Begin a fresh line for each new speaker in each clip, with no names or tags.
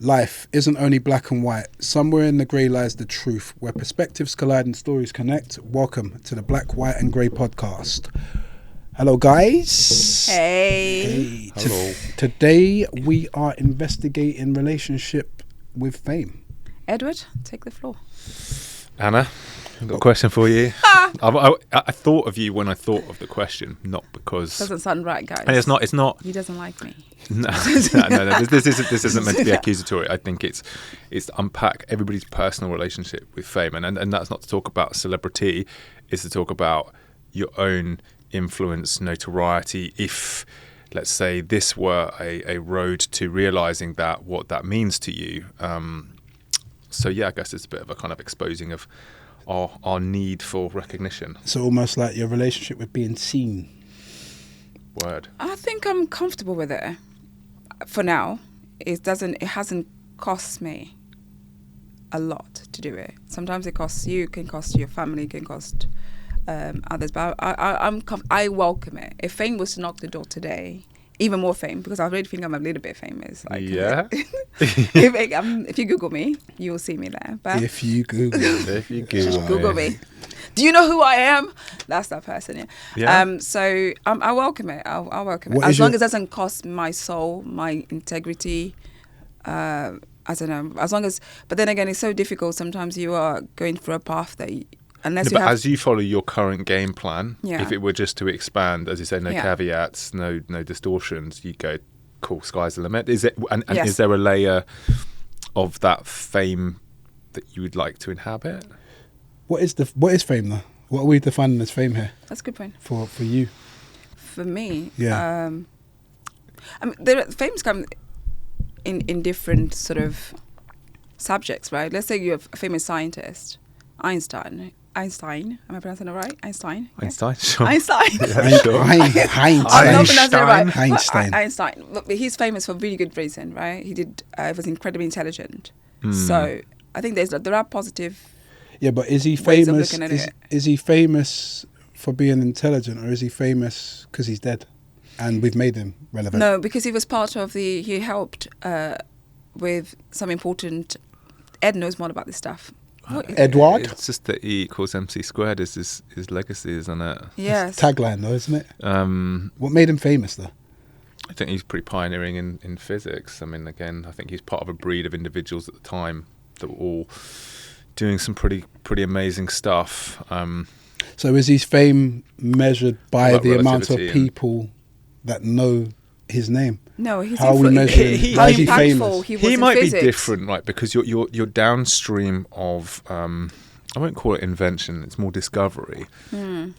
Life isn't only black and white. Somewhere in the grey lies the truth, where perspectives collide and stories connect. Welcome to the Black, White and Grey podcast. Hello, guys.
Hey.
Hello.
Today we are investigating relationship with fame.
Edward, take the floor.
Anna, I've got a question for you. I thought of you when I thought of the question, not because...
Doesn't sound right, guys.
And it's not.
He doesn't like me.
No. This isn't meant to be accusatory. I think it's to unpack everybody's personal relationship with fame, and that's not to talk about celebrity. It's to talk about your own influence, notoriety. If, let's say, this were a road to realizing that, what that means to you. So yeah, I guess it's a bit of a kind of exposing of our need for recognition.
So almost like your relationship with being seen.
Word.
I think I'm comfortable with it. For now, it hasn't cost me a lot to do it. Sometimes it costs you, can cost your family, can cost others. But I welcome it. If fame was to knock the door today, even more fame, because I already think I'm a little bit famous. Like,
yeah.
if you Google me, you will see me there. But
If you Google
me. Do you know who I am? That's that person,
Yeah.
So I welcome it. I'll welcome it. As long as it doesn't cost my soul, my integrity. I don't know. As long as, but then again, it's so difficult. Sometimes you are going through a path that,
as you follow your current game plan,
Yeah.
if it were just to expand, as you say, no
Yeah.
caveats, no distortions, you go, cool, sky's the limit. Is it? And
Yes.
is there a layer of that fame that you would like to inhabit?
What is fame though? What are we defining as fame here
That's a good point.
for you?
For me,
Yeah.
I mean, fame's come in different sort of subjects, right? Let's say you're a famous scientist, Einstein. Am I pronouncing it right? Einstein.
Einstein, sure.
Einstein.
Yeah, sure.
I'm not pronouncing it right.
Einstein.
Einstein. Look, he's famous for really good reason, right? He was incredibly intelligent.
Mm.
So I think there are positive.
Yeah, but is he
ways of
famous?
looking at
Is he famous for being intelligent, or is he famous because he's dead, and we've made him relevant?
No, because he was part of he helped with some important. Ed knows more about this stuff.
Edward?
It's just that E equals MC squared is his legacy, isn't it?
Yes.
Tagline though, isn't it? What made him famous though?
I think he's pretty pioneering in physics. I mean, again, I think he's part of a breed of individuals at the time that were all doing some pretty amazing stuff.
So is his fame measured by
About
the amount of
relativity
people that know his name?
No, he's
How are we measuring?
how
Why is he
impactful
famous?
he was
He
in
might
physics.
be different, right? Because you're downstream of I won't call it invention. It's more discovery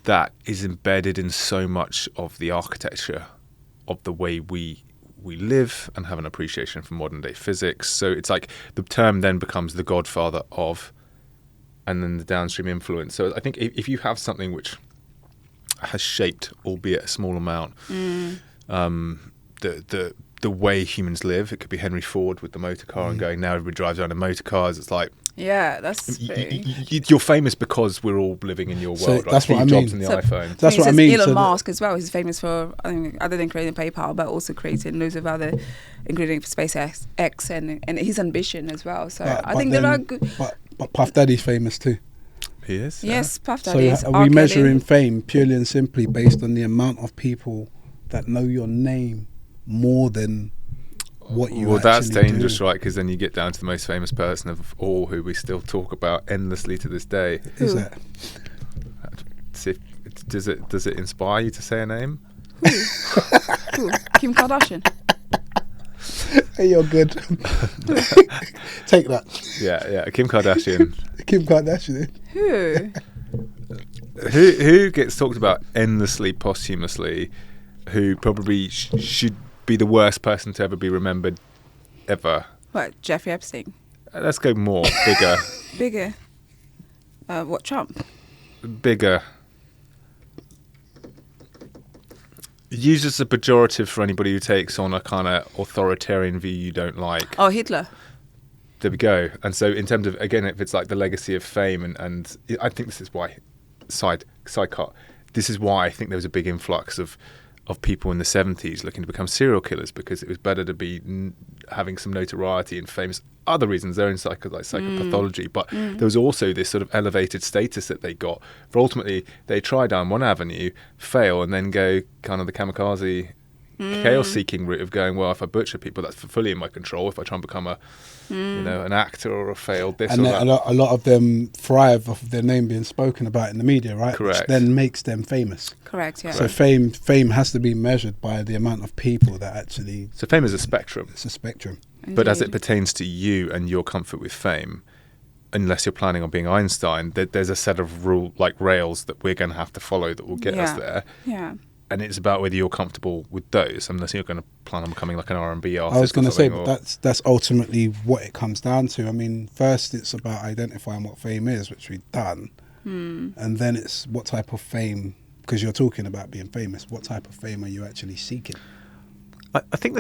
that is embedded in so much of the architecture of the way we live and have an appreciation for modern day physics. So it's like the term then becomes the godfather of, and then the downstream influence. So I think if you have something which has shaped, albeit a small amount, the way humans live. It could be Henry Ford with the motor car and going, now everybody drives around in motor cars. It's like,
Yeah, that's
you're famous because we're all living in your
So
world.
that's what I
Steve Jobs
mean.
and the iPhone.
That's what I mean.
Elon
So
Musk as well. He's famous for, I think, other than creating PayPal, but also creating loads of other, including SpaceX and his ambition as well. So I think there are good.
But Puff Daddy's famous too.
He is.
Yes, Puff
So
Daddy is.
are we measuring fame purely and simply based on the amount of people that know your name more than what you
that's
actually
dangerous,
do?
right? Because then you get down to the most famous person of all, who we still talk about endlessly to this day.
Is that?
Does it inspire you to say a name?
Who? Kim Kardashian.
Hey, you're good. Take that.
Yeah. Kim Kardashian.
Kim Kardashian.
Who?
who gets talked about endlessly posthumously, who probably should be the worst person to ever be remembered ever?
What? Jeffrey Epstein.
Let's go more. Bigger.
Bigger. What? Trump.
Bigger. Used as a pejorative for anybody who takes on a kind of authoritarian view you don't like.
Oh, Hitler.
There we go. And so in terms of, again, if it's like the legacy of fame, and I think this is why, side cut, this is why I think there was a big influx of of people in the 70s looking to become serial killers because it was better to be having some notoriety and famous other reasons, their own psychopathology. But there was also this sort of elevated status that they got. For ultimately, they try down one avenue, fail, and then go kind of the kamikaze chaos-seeking route of going, well, if I butcher people, that's fully in my control. If I try and become an actor or a failed this
and
or that.
A lot of them thrive off of their name being spoken about in the media, right?
Correct.
Which then makes them famous.
Correct, yeah.
So fame has to be measured by the amount of people that actually...
So fame is a spectrum.
It's a spectrum.
Indeed.
But as it pertains to you and your comfort with fame, unless you're planning on being Einstein, there's a set of rails that we're going to have to follow that will get us there.
Yeah.
And it's about whether you're comfortable with those, unless you're going to plan on becoming like an R&B artist.
I was going to say, but that's ultimately what it comes down to. I mean, first it's about identifying what fame is, which we've done. And then it's what type of fame, because you're talking about being famous, what type of fame are you actually seeking?
I think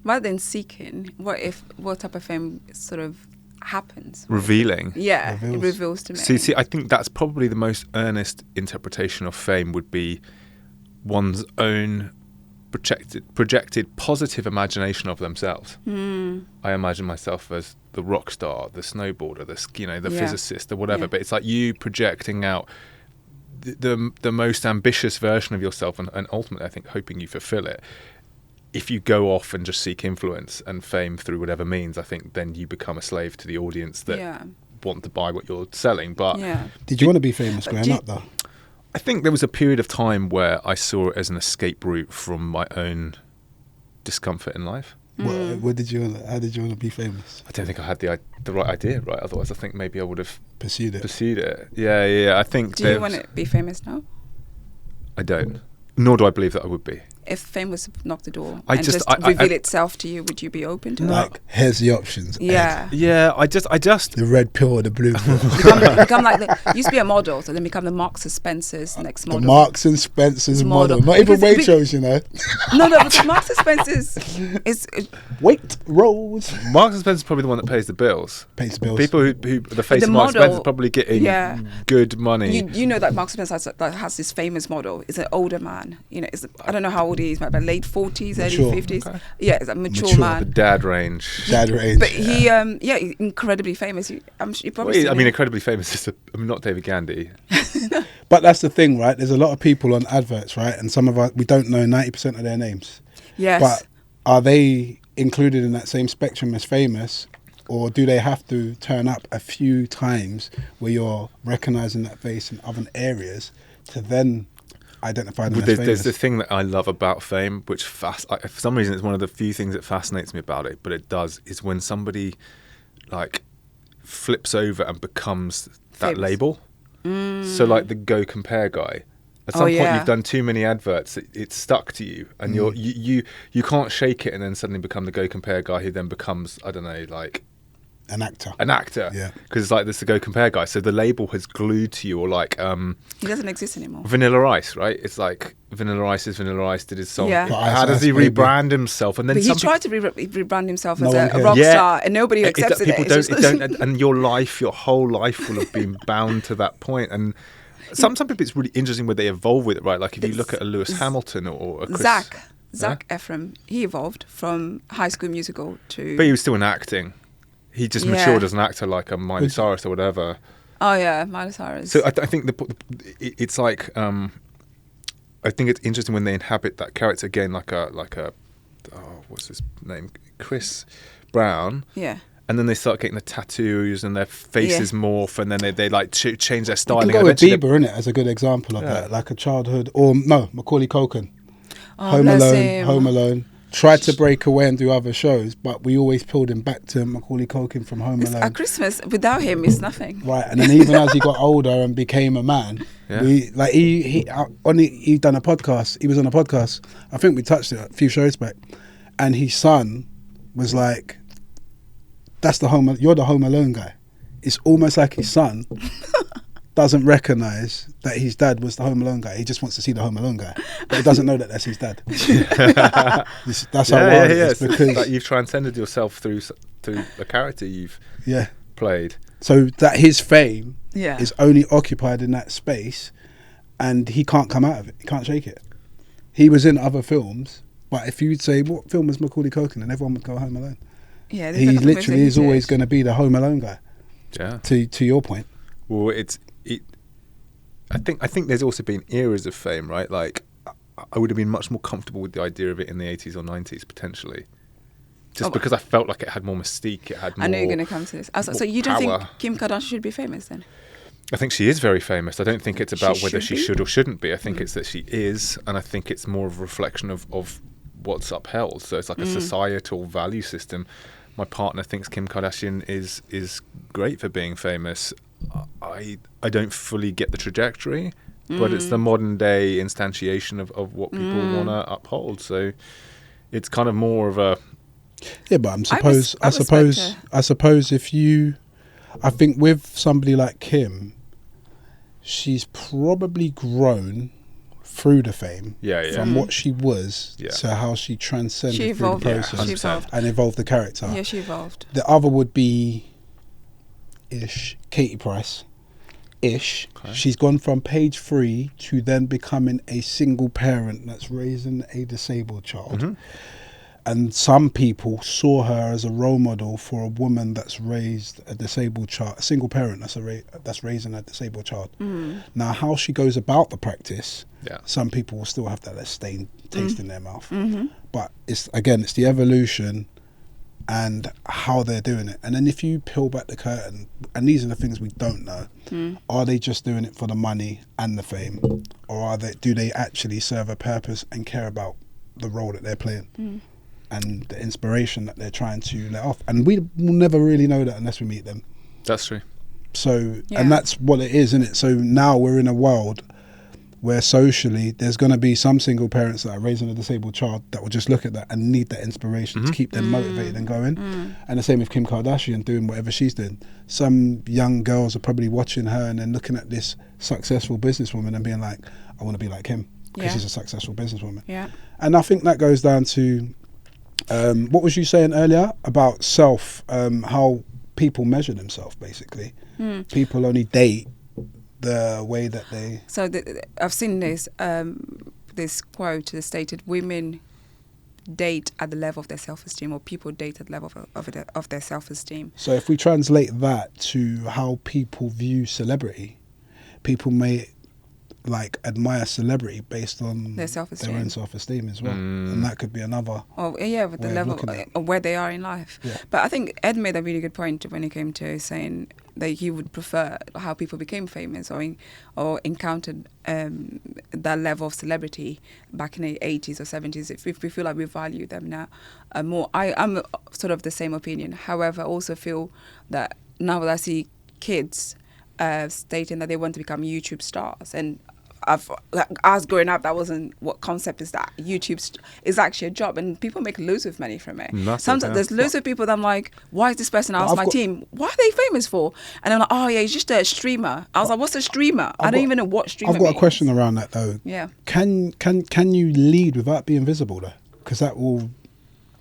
rather than seeking, what type of fame sort of happens?
Revealing.
Yeah, it reveals to me.
See, I think that's probably the most earnest interpretation of fame would be one's own projected positive imagination of themselves. I imagine myself as the rock star, the snowboarder, the physicist, or whatever. But it's like you projecting out the most ambitious version of yourself, and ultimately, I think, hoping you fulfill it. If you go off and just seek influence and fame through whatever means, I think then you become a slave to the audience that want to buy what you're selling. But
did you want to be famous growing up, though?
I think there was a period of time where I saw it as an escape route from my own discomfort in life.
How did you want to be famous?
I don't think I had the right idea, right? Otherwise, I think maybe I would have
pursued it.
Yeah. I think.
Do you want to be famous now?
I don't. Nor do I believe that I would be.
If fame was to knock the door
I
reveal itself to you, would you be open to
like, here's the options.
Yeah.
Yeah, I just
the red pill or the blue pill.
become like used to be a model, so then become the Marks and Spencer's next model.
The Marks and Spencer's model. Not even Waitrose, you know.
No, because Marks and Spencer's is
Waitrose.
Marks and Spencer's probably the one that pays the bills.
Pays bills.
People who the face of Marks and Spencer's probably getting good money.
You know that Marks and Spencer has this famous model. It's an older man. You know, I don't know how old he is, but late 40s, early 50s. Okay. Yeah, it's a mature man.
The dad range.
But
he, he's incredibly famous. I'm sure you probably.
Incredibly famous is not David Gandy.
But that's the thing, right? There's a lot of people on adverts, right? And some of us, we don't know 90% of their names.
Yes.
But are they included in that same spectrum as famous? Or do they have to turn up a few times where you're recognising that face in other areas to then identify them as famous?
There's the thing that I love about fame, which for some reason it's one of the few things that fascinates me about it, but it does, is when somebody like flips over and becomes that famous label. So like the Go Compare guy. At some point you've done too many adverts, it's stuck to you, and you can't shake it and then suddenly become the Go Compare guy who then becomes, I don't know, like
an actor.
Yeah. Because it's like this, the Go Compare guy. So the label has glued to you, or like
he doesn't exist anymore.
Vanilla Ice, right? It's like Vanilla Ice did his song.
Yeah.
How does he rebrand himself? And then
he tried to rebrand himself as a rock star, and nobody accepted it.
People don't, and your whole life will have been bound to that point. And some people, it's really interesting where they evolve with it, right? Like if you look at a Lewis Hamilton or a Chris...
Zac Efron, he evolved from High School Musical to...
But he was still in acting. He just matured as an actor, like a Miley Cyrus or whatever.
Oh yeah, Miley Cyrus.
So I think it's like I think it's interesting when they inhabit that character again, like a what's his name, Chris Brown.
Yeah.
And then they start getting the tattoos and their faces morph, and then they like change their styling.
You can go with Bieber, innit, as a good example of that, like a childhood, or no, Macaulay Culkin. Home Alone. Tried to break away and do other shows, but we always pulled him back to Macaulay Culkin from Home Alone.
At Christmas, without him, is nothing.
Right, and then even as he got older and became a man, he done a podcast. He was on a podcast. I think we touched it a few shows back, and his son was like, "You're the Home Alone guy." It's almost like his son doesn't recognise that his dad was the Home Alone guy. He just wants to see the Home Alone guy, but he doesn't know that that's his dad. That's how wild it is, because
like you've transcended yourself through a character you've played.
So that his fame is only occupied in that space, and he can't come out of it. He can't shake it. He was in other films, but if you'd say, what film was Macaulay Culkin, and everyone would go Home Alone.
Yeah,
He literally is always going to be the Home Alone guy.
Yeah.
To your point.
Well, I think there's also been eras of fame, right? Like, I would have been much more comfortable with the idea of it in the 80s or 90s, potentially. Just because I felt like it had more mystique, it had more.
I know you're going to come to this. So you don't think Kim Kardashian should be famous then?
I think she is very famous. I don't think it's about whether she should or shouldn't be. I think
Mm.
it's that she is, and I think it's more of a reflection of what's upheld. So it's like a societal value system. My partner thinks Kim Kardashian is great for being famous. I don't fully get the trajectory, but it's the modern day instantiation of what people want to uphold. So it's kind of more of a.
Yeah, but I suppose if you, I think with somebody like Kim, she's probably grown through the fame from what she was to how she transcended through the process and evolved the character.
Yeah, she evolved.
The other would be Katie Price. Okay. She's gone from page 3 to then becoming a single parent that's raising a disabled child. Mm-hmm. And some people saw her as a role model for a woman that's raised a disabled child, a single parent that's raising a disabled child. Mm. Now, how she goes about the practice, some people will still have that stained taste in their mouth. Mm-hmm. But it's the evolution and how they're doing it. And then if you peel back the curtain, and these are the things we don't know, are they just doing it for the money and the fame, or do they actually serve a purpose and care about the role that they're playing? Mm. And the inspiration that they're trying to let off. And we will never really know that unless we meet them.
That's true.
So, and that's what it is, isn't it? So now we're in a world where socially there's going to be some single parents that are raising a disabled child that will just look at that and need that inspiration to keep them motivated and going. And the same with Kim Kardashian doing whatever she's doing. Some young girls are probably watching her and then looking at this successful businesswoman and being like, I want to be like Kim because she's a successful businesswoman. Yeah. And I think that goes down to what was you saying earlier about how people measure themselves, basically. People only date the way that they...
So I've seen this quote that stated women date at the level of their self-esteem, or people date at the level of their self-esteem.
So if we translate that to how people view celebrity, people may admire celebrity based on their own self-esteem as well, and that could be another.
With the level of where they are in life. Yeah. But I think Ed made a really good point when it came to saying that he would prefer how people became famous or encountered that level of celebrity back in the 80s or 70s. If we feel like we value them now more, I'm sort of the same opinion. However, I also feel that now that I see kids stating that they want to become YouTube stars, and I was growing up, that wasn't what concept is that. YouTube is actually a job, and people make loads of money from it. Sometimes there's loads of people that I'm like, why is this person asked my team? What are they famous for? And I'm like, oh yeah, he's just a streamer. I was like, what's a streamer? I don't even know what streamer
I've got
means.
A question around that though.
Yeah.
Can you lead without being visible though? Because that will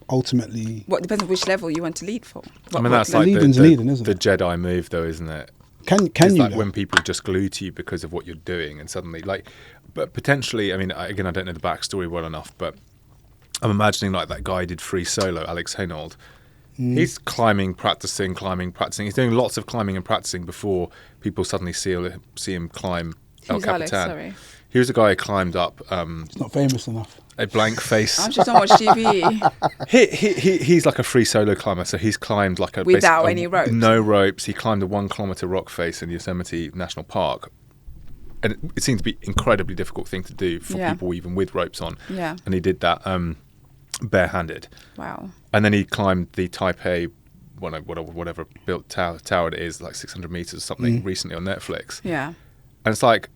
ultimately...
What depends on which level you want to lead for.
I mean, that's like
leading, isn't it?
The Jedi move though, isn't it?
Can you
like when people just glue to you because of what you're doing, and suddenly but potentially, I mean, again, I don't know the backstory well enough, but I'm imagining like that guy did free solo, Alex Honnold. He's climbing, practicing. He's doing lots of climbing and practicing before people suddenly see him climb El Capitan.
Sorry.
He was a guy who climbed up.
He's not famous enough.
A blank face.
I'm just on watch TV.
He's like a free solo climber, so he's climbed
without any ropes.
No ropes. He climbed a 1 kilometer rock face in Yosemite National Park, and it seemed to be an incredibly difficult thing to do for people even with ropes on. Yeah. And he did that barehanded. Wow. And then he climbed the Taipei, whatever built tower it is, like 600 meters or something, recently on Netflix. Yeah. And it's like,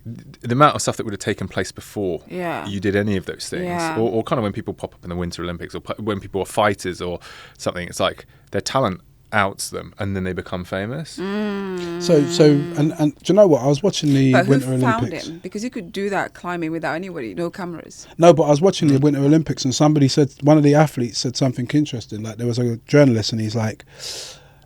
the amount of stuff that would have taken place before you did any of those things, or kind of when people pop up in the Winter Olympics, or when people are fighters or something, it's like their talent outs them and then they become famous.
So and do you know what, I was watching the Winter Olympics. Found him?
Because you could do that climbing without anybody, no cameras.
No, but I was watching the Winter Olympics and somebody said, one of the athletes said something interesting, like there was a journalist and he's like,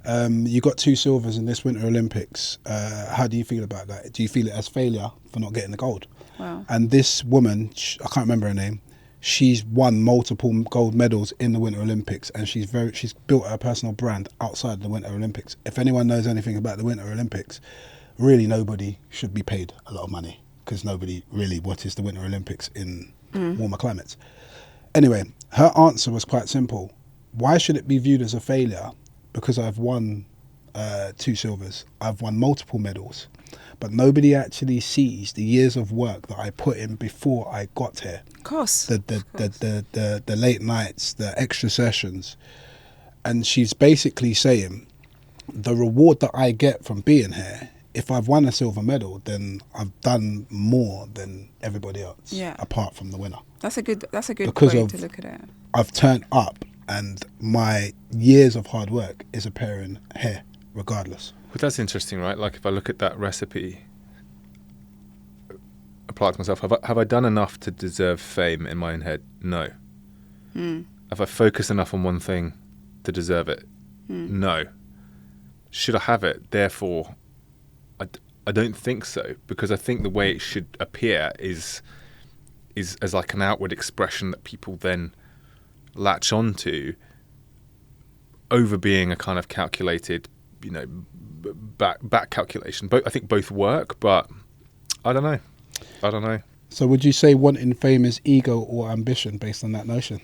You got 2 silvers in this Winter Olympics. How do you feel about that? Do you feel it as failure for not getting the gold?
Wow.
And this woman, I can't remember her name, she's won multiple gold medals in the Winter Olympics, and she's built her personal brand outside the Winter Olympics. If anyone knows anything about the Winter Olympics, really nobody should be paid a lot of money, because nobody really watches the Winter Olympics in warmer climates. Anyway, her answer was quite simple. Why should it be viewed as a failure? Because I've won 2 silvers, I've won multiple medals, but nobody actually sees the years of work that I put in before I got here.
Of course.
The late nights, the extra sessions. And she's basically saying the reward that I get from being here, if I've won a silver medal, then I've done more than everybody else, apart from the winner.
That's a good
Because
way to look at it.
I've turned up, and my years of hard work is appearing here, regardless.
But that's interesting, right? Like, if I look at that recipe, apply it to myself, have I done enough to deserve fame in my own head? No. Have I focused enough on one thing to deserve it? No. Should I have it? Therefore, I don't think so, because I think the way it should appear is as like an outward expression that people then latch onto, over being a kind of calculated, back calculation. I think both work, but I don't know.
So would you say wanting fame is ego or ambition based on that notion?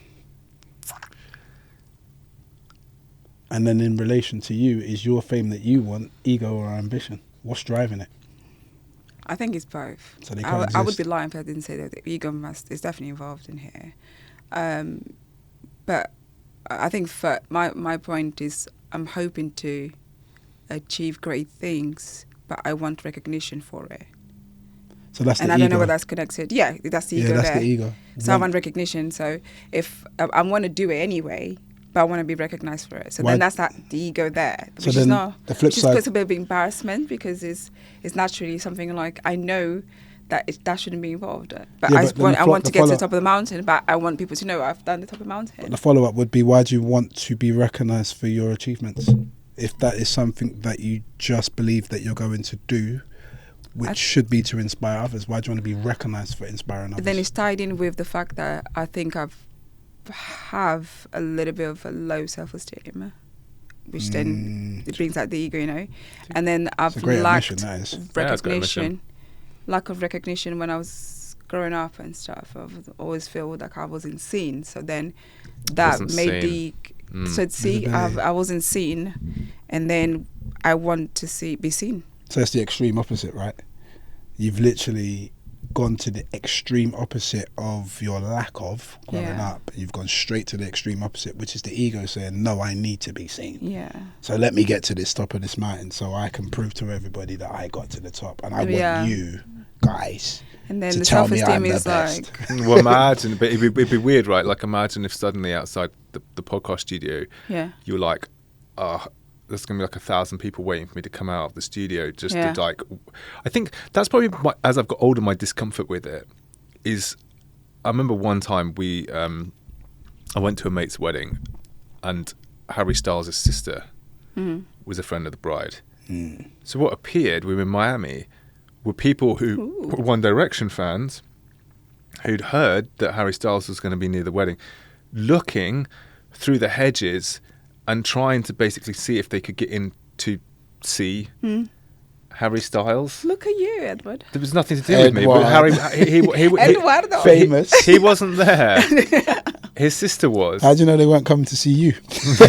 And then in relation to you, is your fame that you want ego or ambition? What's driving it?
I think it's both.
So they
I would be lying if I didn't say that the ego is definitely involved in here. But I think my point is, I'm hoping to achieve great things, but I want recognition for it.
So that's the ego.
And I don't know where that's connected. Yeah, that's the ego there.
Yeah, that's the ego.
So I want recognition. So if I want to do it anyway, but I want to be recognized for it. So then that's the ego there.
So
which
then
is not,
the flip
which
side,
puts a bit of embarrassment, because it's naturally something like, I know that that shouldn't be involved. But I want to get to the top of the mountain, but I want people to know I've done the top of the mountain.
The follow-up would be, why do you want to be recognized for your achievements? If that is something that you just believe that you're going to do, which should be to inspire others, why do you want to be recognized for inspiring others?
Then it's tied in with the fact that I think have a little bit of a low self-esteem, which then it brings out the ego, and then I've lacked recognition, lack of recognition when I was growing up and stuff. I've always felt like I wasn't seen, so then that made the I wasn't seen, and then I want to be seen.
So it's the extreme opposite, right? You've literally gone to the extreme opposite of your lack of growing up. You've gone straight to the extreme opposite, which is the ego saying, no, I need to be seen. Yeah. So let me get to this top of this mountain so I can prove to everybody that I got to the top, and I want you guys
and then
to
the
tell me
self-esteem
I'm the
is
best.
like
well, imagine, but it'd be weird, right? Like, imagine if suddenly outside the podcast studio, you were like, there's going to be like 1,000 people waiting for me to come out of the studio just to like. I think that's probably as I've got older, my discomfort with it is. I remember one time I went to a mate's wedding, and Harry Styles' sister was a friend of the bride. So what appeared, we were in Miami, were people who were One Direction fans who'd heard that Harry Styles was going to be near the wedding, looking through the hedges and trying to basically see if they could get in to see Harry Styles.
Look at you, Edward.
There was nothing to do with me. But Harry,
Eduardo.
Famous.
He wasn't there. His sister was.
How do you know they weren't coming to see you?
They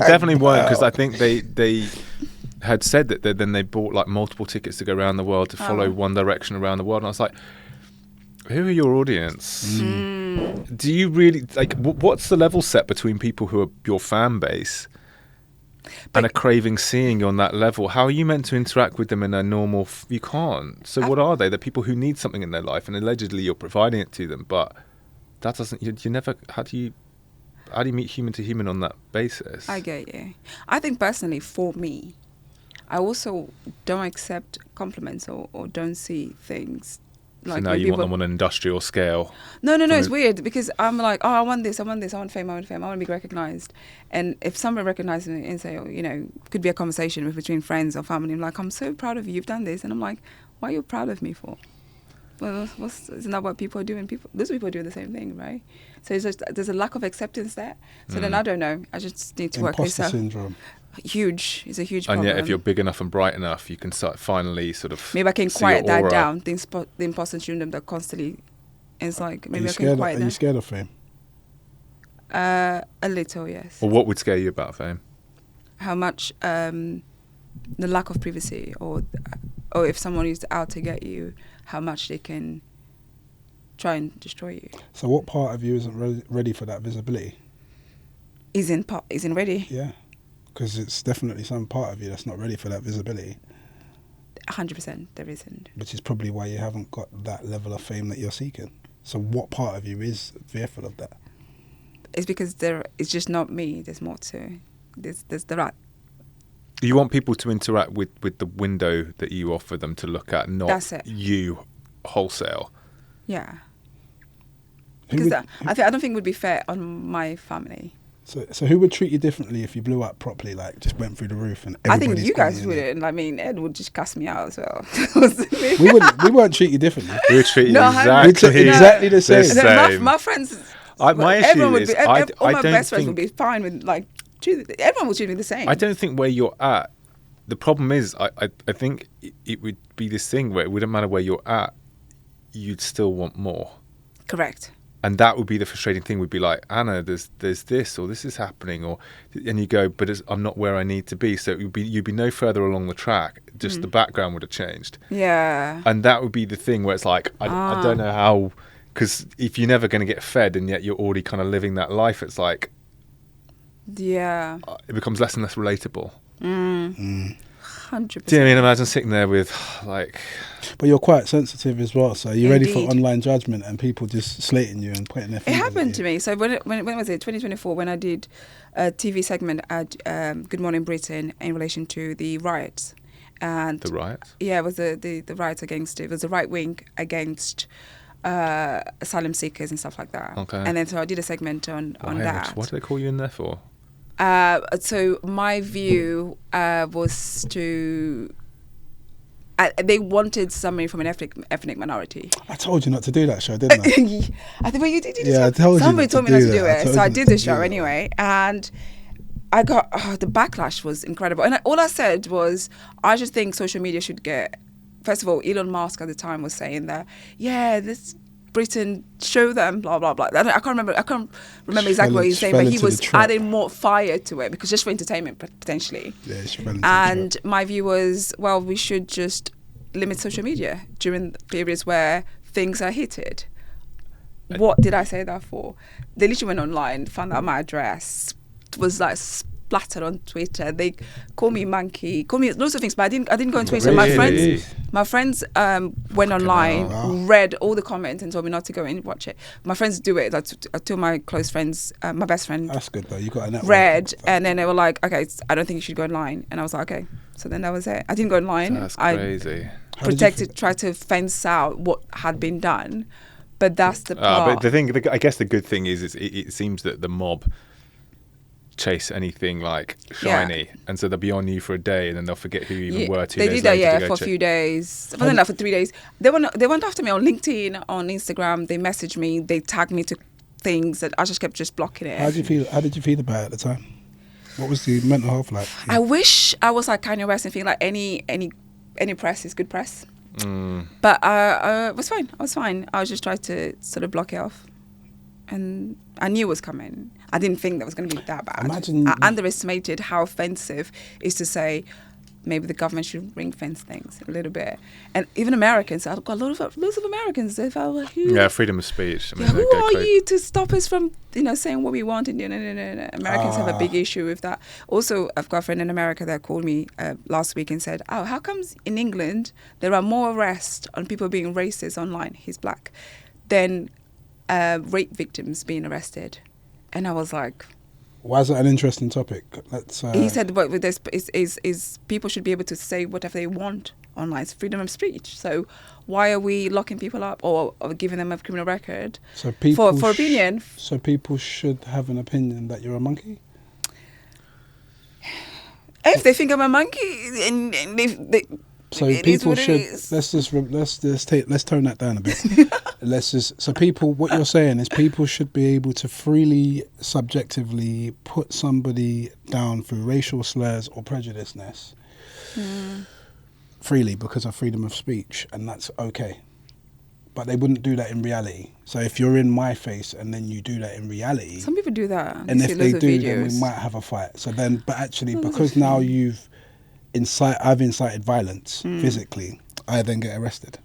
definitely weren't, because I think they had said that then they bought like multiple tickets to go around the world to follow One Direction around the world. And I was like, who are your audience? Do you really like? What's the level set between people who are your fan base and are craving seeing you on that level? How are you meant to interact with them in a normal? You can't. So what are they? They're people who need something in their life, and allegedly you're providing it to them. But that doesn't. You never. How do you meet human to human on that basis?
I get you. I think personally, for me, I also don't accept compliments or don't see things
So now you want them on an industrial scale.
No, it's weird because I'm like, oh, I want this, I want fame, I want to be recognised. And if someone recognises me and say, oh, you know, could be a conversation between friends or family, I'm like, I'm so proud of you, you've done this. And I'm like, what are you proud of me for? Well, isn't that what people are doing? Those people are doing the same thing, right? So it's just, there's a lack of acceptance there. So then I don't know. I just need to work this out.
Imposter syndrome.
Huge. It's a huge problem.
And yet, if you're big enough and bright enough, you can start finally sort of.
Maybe I can quiet that down. The imposter syndrome that constantly. It's like maybe I can quiet that.
Are you scared of fame?
A little, yes.
Or what would scare you about fame?
How much the lack of privacy, or if someone is out to get you, how much they can try and destroy you.
So what part of you isn't ready for that visibility?
Isn't ready?
Yeah, because it's definitely some part of you that's not ready for that visibility.
100% there isn't.
Which is probably why you haven't got that level of fame that you're seeking. So what part of you is fearful of that?
It's because it's just not me. There's more to. There's the right.
You want people to interact with the window that you offer them to look at, not you wholesale.
Yeah. Because I don't think it would be fair on my family.
So who would treat you differently if you blew up properly, like just went through the roof? And
I think you guys wouldn't. I mean, Ed would just cast me out as well.
we won't treat you differently.
We would treat you exactly
the same.
My friends,
my issue is,
all my best friends would be fine with like. Everyone will treat me the same.
I don't think where you're at. The problem is, I think it would be this thing where it wouldn't matter where you're at, you'd still want more.
Correct.
And that would be the frustrating thing. Would be like, Anna, there's this or this is happening, and you go, but I'm not where I need to be. So you'd be no further along the track. Just the background would have changed.
Yeah.
And that would be the thing where it's like, I don't know how, because if you're never going to get fed, and yet you're already kind of living that life, it's like.
Yeah.
It becomes less and less relatable.
100%.
Do you know what I mean? Imagine sitting there with like.
But you're quite sensitive as well, so you're ready for online judgment and people just slating you and pointing their fingers.
It happened to me. So when was it? 2024, when I did a TV segment at Good Morning Britain in relation to the riots. And
the riots?
Yeah, it was the riots against it. It was the right wing against asylum seekers and stuff like that.
Okay.
And then so I did a segment on that.
What do they call you in there for?
So my view was to. They wanted somebody from an ethnic minority.
I told you not to do that show, didn't I?
I think you did.
Yeah, I told you.
Somebody told me not to do it, so I did the show anyway, and I got the backlash was incredible. And all I said was, I just think social media should get. First of all, Elon Musk at the time was saying that, this Britain, show them, blah blah blah. I can't remember exactly what he was saying, but he was adding more fire to it because just for entertainment potentially.
Yeah,
and my view was, well, we should just limit social media during periods where things are heated. What did I say that for? They literally went online, found out my address, was like splattered on Twitter. They call me monkey, call me loads of things, but I didn't go on Twitter.
Really?
My friends went online, read all the comments, and told me not to go and watch it. My friends do it. Like I told my close friends, my best friend.
That's good though. You got a network.
Read, and then they were like, "Okay, I don't think you should go online." And I was like, "Okay." So then that was it. I didn't go online.
That's crazy.
I tried to fence out what had been done, but that's the part.
But the thing, I guess, the good thing is it seems that the mob chase anything like shiny, and so they'll be on you for a day, and then they'll forget who you even were. 2 days
they did that,
for
a few days. It wasn't that for 3 days. They went after me on LinkedIn, on Instagram. They messaged me. They tagged me to things that I just kept blocking it.
How did you feel about it at the time? What was the mental health like?
I wish I was like Kanye West and feel like any press is good press. But I was fine. I was just trying to sort of block it off. And I knew it was coming. I didn't think that was going to be that bad. I underestimated how offensive it is to say maybe the government should ring fence things a little bit. And even Americans, I've got loads of Americans. They felt like,
freedom of speech. I mean,
who are you to stop us from saying what we want? And no. Americans have a big issue with that. Also, I've got a friend in America that called me last week and said, "Oh, how comes in England there are more arrests on people being racist online? He's black, than rape victims being arrested." And I was like,
why is that an interesting topic?
He said, "But this is people should be able to say whatever they want online. It's freedom of speech. So why are we locking people up or giving them a criminal record
So people
for opinion?
So people should have an opinion that you're a monkey?
If they think I'm a monkey, and they
So
it is
people
what it
should
is.
let's tone that down a bit. So people, what you're saying is people should be able to freely, subjectively put somebody down through racial slurs or prejudiceness freely because of freedom of speech, and that's okay. But they wouldn't do that in reality. So if you're in my face and then you do that in reality,
Some people do that.
and
You see
if they
loads of
do, then we
videos.
might have a fight. So then, but actually,
Loads of
because now I've incited violence physically, I then get arrested.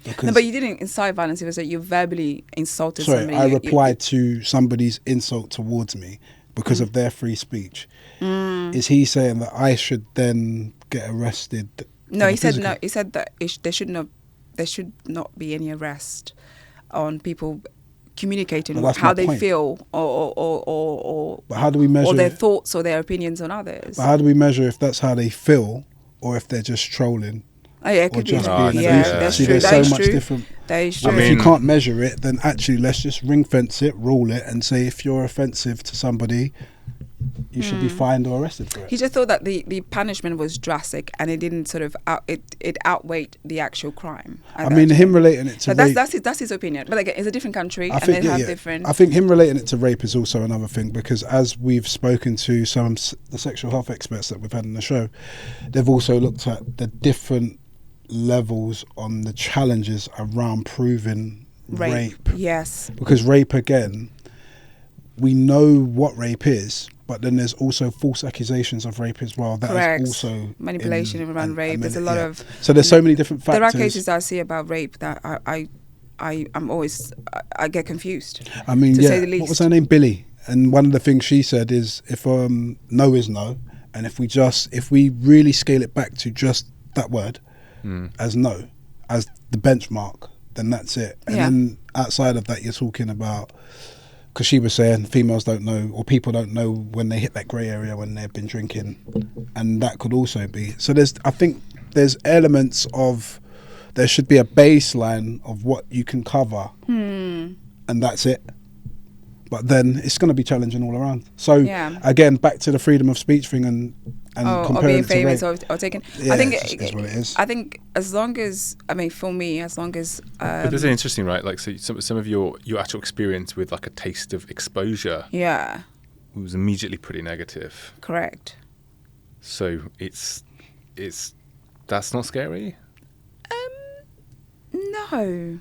Because,
No, but you didn't incite violence. It was that you verbally insulted
sorry,
somebody.
I
You-
replied to somebody's insult towards me because of their free speech. Is he saying that I should then get arrested?
No,
for
he
the
said
physical?
no. He said that there should not be any arrest on people communicating
But that's
how
my
they
point.
feel or
But how do we measure?
or their thoughts or their opinions on others.
But how do we measure if that's how they feel or if they're just trolling?
Oh yeah, it
or
could be.
just
No,
being
Yeah,
abusive?
that's
See,
true.
there's
That
so
is
much
true.
different.
That is
I
true.
If you
mean-
can't measure it, then actually let's just ring fence it, rule it, and say if you're offensive to somebody, you should be fined or arrested for it.
He just thought that the punishment was drastic and it didn't sort of it outweighed the actual crime.
I mean, him relating it to
But
rape.
that's his opinion. But again, it's a different country
I
and
think,
they have
yeah.
different.
I think him relating it to rape is also another thing, because as we've spoken to the sexual health experts that we've had on the show, they've also looked at the different levels on the challenges around proving rape.
Yes.
Because rape, again, we know what rape is, but then there's also false accusations of rape as well. That
Correct.
is also
Manipulation around rape. There's a lot of.
So there's so many different factors.
There are cases I see about rape that I'm always I get confused.
I mean,
to
yeah.
say the least.
What was her name? Billy. And one of the things she said is, if no is no, and if we really scale it back to just that word as no, as the benchmark, then that's it. And then outside of that, you're talking about, because she was saying females don't know, or people don't know when they hit that grey area when they've been drinking, and that could also be. So I think there's elements of, there should be a baseline of what you can cover, and that's it. But then it's going to be challenging all around. So again, back to the freedom of speech thing and
or
comparing
being
it to
famous
rape.
or taking.
Yeah,
I think
it is what it is.
I think as long as for me, as long as.
But this is interesting, right? Like, so some of your actual experience with like a taste of exposure
Yeah.
was immediately pretty negative.
Correct.
So it's that's not scary.
No.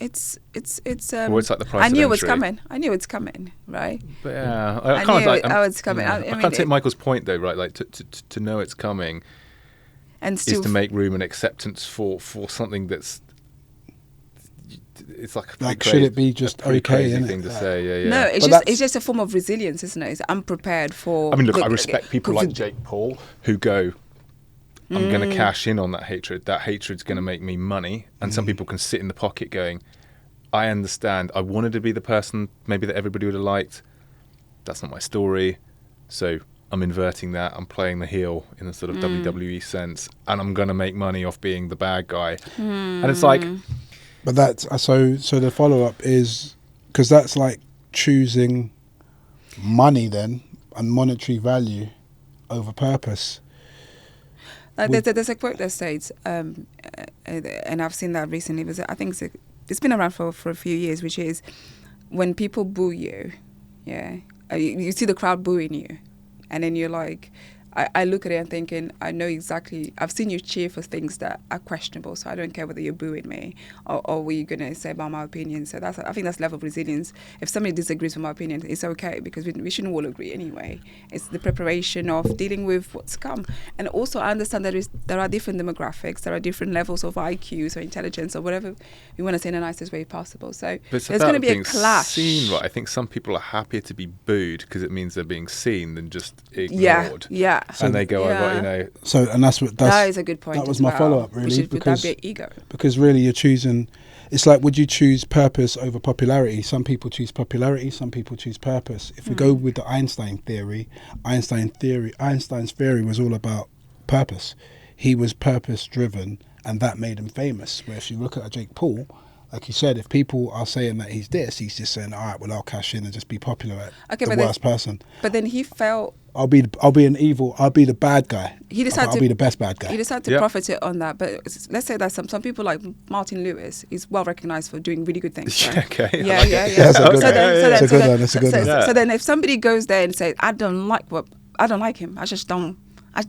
It's
Well, it's like the price
I
of
knew it was
entry.
coming. I knew it's coming, right?
But yeah,
I
can't,
knew
like,
I was coming. I
I
mean,
can't take Michael's point though, right? Like to know it's coming
And
is
still
to make room and acceptance for something that's. It's like a
Like,
pretty
should it be just
pretty
okay,
crazy
innit?
thing to
Like-
say? Yeah.
No,
But that's-
it's just a form of resilience, isn't it? It's unprepared for.
I mean, look,
the-
I respect people like Jake Paul who go, I'm going to cash in on that hatred. That hatred's going to make me money. And some people can sit in the pocket going, I understand. I wanted to be the person maybe that everybody would have liked. That's not my story. So I'm inverting that. I'm playing the heel in the sort of WWE sense. And I'm going to make money off being the bad guy. And it's like...
But that's so the follow-up is, because that's like choosing money then and monetary value over purpose.
There's a quote that states, and I've seen that recently. But I think it's been around for a few years, which is when people boo you, you see the crowd booing you, and then you're like, I look at it and thinking, I know exactly. I've seen you cheer for things that are questionable, so I don't care whether you're booing me or what you're gonna say about my opinion. So I think that's level of resilience. If somebody disagrees with my opinion, it's okay, because we shouldn't all agree anyway. It's the preparation of dealing with what's come. And also, I understand there are different demographics, there are different levels of IQs or intelligence or whatever you want to say in the nicest way possible. So
But it's
there's
about
going to be a
being
clash.
seen, right? I think some people are happier to be booed because it means they're being seen than just ignored.
Yeah.
And they go,
Yeah.
oh, well, you know,
So, and that's
That is a good point.
That was
as
my
well.
follow-up, really,
Would
because
that be ego?
because really you're choosing. It's like, would you choose purpose over popularity? Some people choose popularity, some people choose purpose. If we go with the Einstein's theory was all about purpose. he was purpose driven, and that made him famous. Where if you look at a Jake Paul, like you said, if people are saying that he's this, he's just saying, all right, well, I'll cash in and just be popular at the worst person.
But then he felt...
I'll be the bad guy. I'll be the best bad guy.
He decided to profit it on that. But let's say that some people like Martin Lewis is well recognized for doing really good things. Right?
Okay.
Yeah.
That's a good one.
So then if somebody goes there and says, I don't like him. I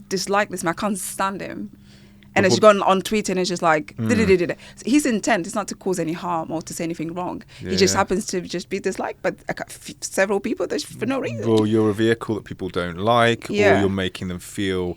dislike this man. I can't stand him. And it's gone on Twitter and it's just like, so his intent is not to cause any harm or to say anything wrong. He just happens to just be disliked by several people for no reason.
Well, you're a vehicle that people don't like, or you're making them feel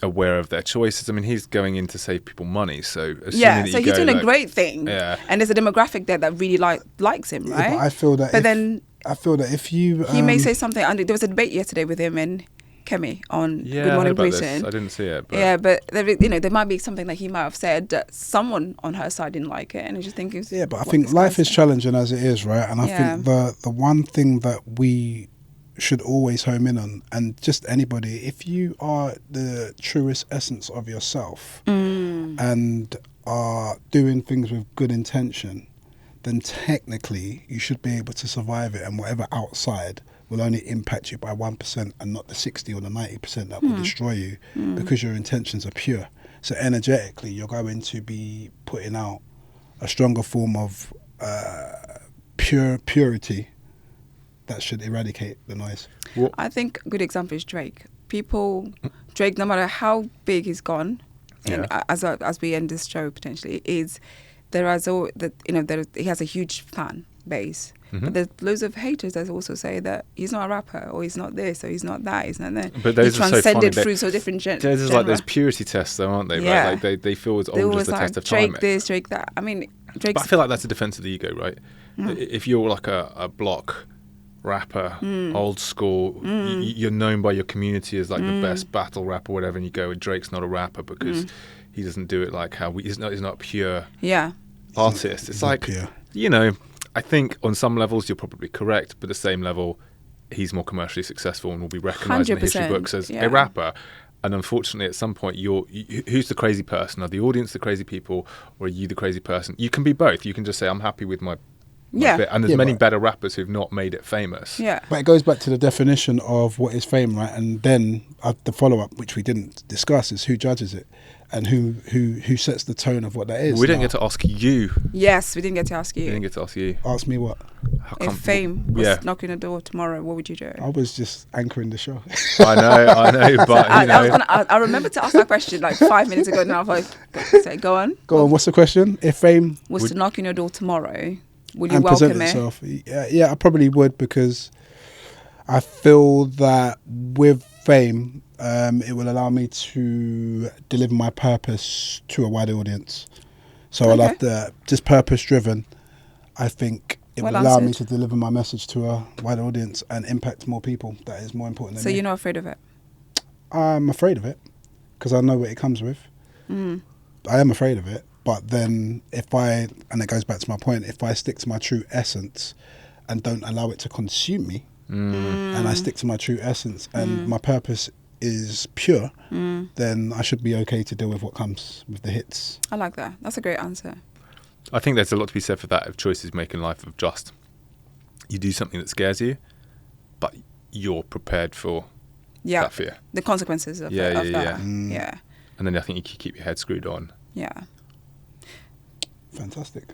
aware of their choices. I mean, he's going in to save people money, so
so he's doing a great thing. Yeah. And there's a demographic there that really likes him, right?
But I feel that if you...
he may say something, and there was a debate yesterday with him and Kemi on Good Morning Britain.
I didn't see it. But.
Yeah, but there might be something that he might have said that someone on her side didn't like it, and I just think
but I think life is challenging as it is, right? And I think the one thing that we should always home in on, and just anybody, if you are the truest essence of yourself and are doing things with good intention, then technically you should be able to survive it, and whatever outside will only impact you by 1% and not the 60 or the 90% that will destroy you, because your intentions are pure. So energetically, you're going to be putting out a stronger form of purity that should eradicate the noise.
Well, I think a good example is Drake. Drake, no matter how big he's gone, as we end this show potentially, he has a huge fan base. But there's loads of haters that also say that he's not a rapper, or he's not this, or he's not that, he's not that.
But those
he transcended through so different
There's like those purity tests, though, aren't they?
Yeah.
Right? Like they feel as old as the test of time.
Drake this, Drake that. I mean, Drake's...
But I feel like that's a defense of the ego, right? If you're like a block rapper, old school, you're known by your community as like the best battle rapper, or whatever, and you go, Drake's not a rapper because he doesn't do it like how he's not a pure artist. It's like, I think on some levels you're probably correct, but at the same level, he's more commercially successful and will be recognised in the history books as a rapper. And unfortunately, at some point, who's the crazy person? Are the audience the crazy people, or are you the crazy person? You can be both. You can just say, I'm happy with my bit. And there's many better rappers who've not made it famous.
Yeah.
But it goes back to the definition of what is fame, right? And then the follow-up, which we didn't discuss, is who judges it. And who sets the tone of what that is.
We didn't get to ask you.
Yes, we didn't get to ask you.
We didn't get to ask you.
Ask me what?
If fame was knocking the door tomorrow, what would you do?
I was just anchoring the show.
I know, but
I remember to ask that question like 5 minutes ago, and I was like, go on.
Go on, what's the question? If fame
was to knock on your door tomorrow, would you welcome it?
Yeah, I probably would, because I feel that with fame, it will allow me to deliver my purpose to a wider audience. So I'll have to, just purpose driven, I think it will allow me to deliver my message to a wider audience and impact more people. That is more important than me.
So you're not afraid of it?
I'm afraid of it because I know what it comes with. I am afraid of it. But then and it goes back to my point, if I stick to my true essence and don't allow it to consume me, and I stick to my true essence and my purpose is pure, then I should be okay to deal with what comes with the hits.
I like that. That's a great answer.
I think there's a lot to be said for that, of choices made in life, of just you do something that scares you, but you're prepared for that fear.
The consequences of that. Yeah.
And then I think you can keep your head screwed on.
Yeah.
Fantastic.